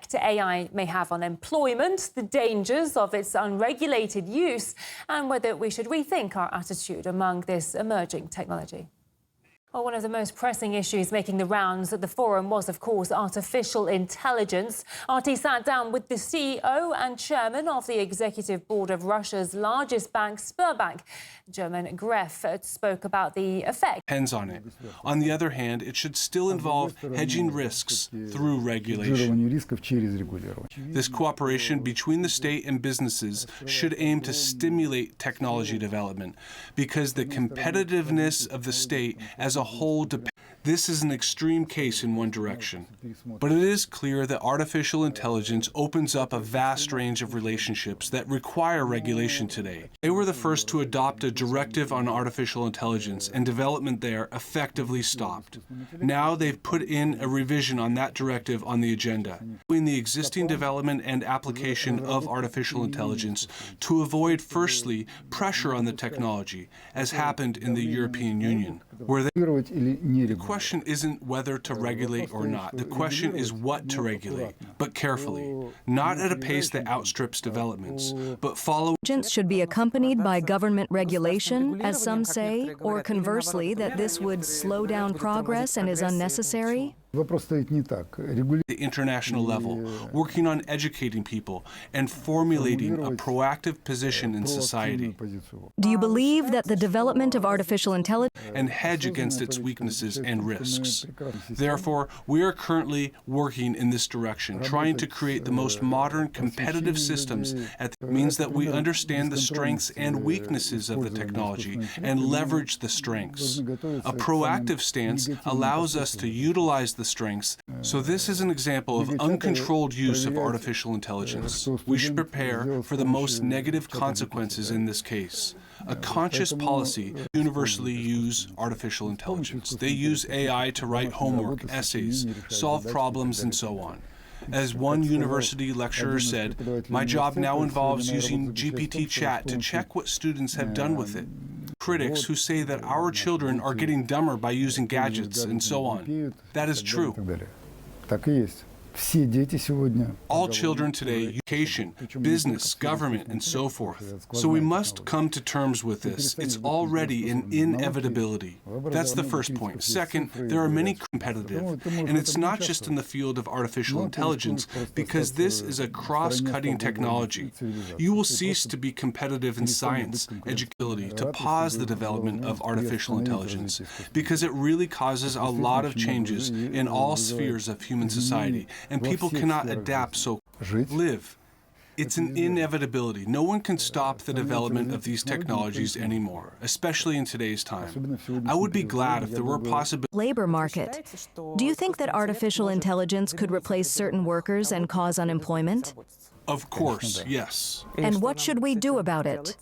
effect AI may have on employment, the dangers of its unregulated use, and whether we should rethink our attitude among this emerging technology. Well, one of the most pressing issues making the rounds at the forum was, of course, artificial intelligence. RT sat down with the CEO and chairman of the executive board of Russia's largest bank, Sber GermanGref, spoke about the effect. Depends on it. On the other hand, it should still involve hedging risks through regulation. This cooperation between the state and businesses should aim to stimulate technology development, because the competitiveness of the state as a whole depends. This is an extreme case in one direction, but it is clear that artificial intelligence opens up a vast range of relationships that require regulation today. They were the first to adopt a directive on artificial intelligence, and development there effectively stopped. Now they've put in a revision on that directive on the agenda, in the existing development and application of artificial intelligence to avoid, firstly, pressure on the technology, as happened in the European Union, where the question isn't whether to regulate or not. The question is what to regulate, but carefully, not at a pace that outstrips developments, but follow. Should be accompanied by government regulation, as some say, or conversely, that this would slow down progress and is unnecessary? The international level, working on educating people and formulating a proactive position in society. Do you believe that the development of artificial intelligence and hedge against its weaknesses and risks? Therefore, we are currently working in this direction, trying to create the most modern competitive systems. That means that we understand the strengths and weaknesses of the technology and leverage the strengths. A proactive stance allows us to utilize the strengths. So this is an example of uncontrolled use of artificial intelligence. We should prepare for the most negative consequences in this case. A conscious policy universally use artificial intelligence. They use AI to write homework, essays, solve problems, and so on. As one university lecturer said, my job now involves using GPT chat to check what students have done with it. Critics who say that our children are getting dumber by using gadgets and so on. That is true. All children today, education, business, government, and so forth. So we must come to terms with this. It's already an inevitability. That's the first point. Second, there are many competitive, and it's not just in the field of artificial intelligence, because this is a cross-cutting technology. You will cease to be competitive in science, education, to pause the development of artificial intelligence, because it really causes a lot of changes in all spheres of human society. And people cannot adapt, so live. It's an inevitability. No one can stop the development of these technologies anymore, especially in today's time. I would be glad if there were possibilities. Labor market. Do you think that artificial intelligence could replace certain workers and cause unemployment? Of course, yes. And what should we do about it?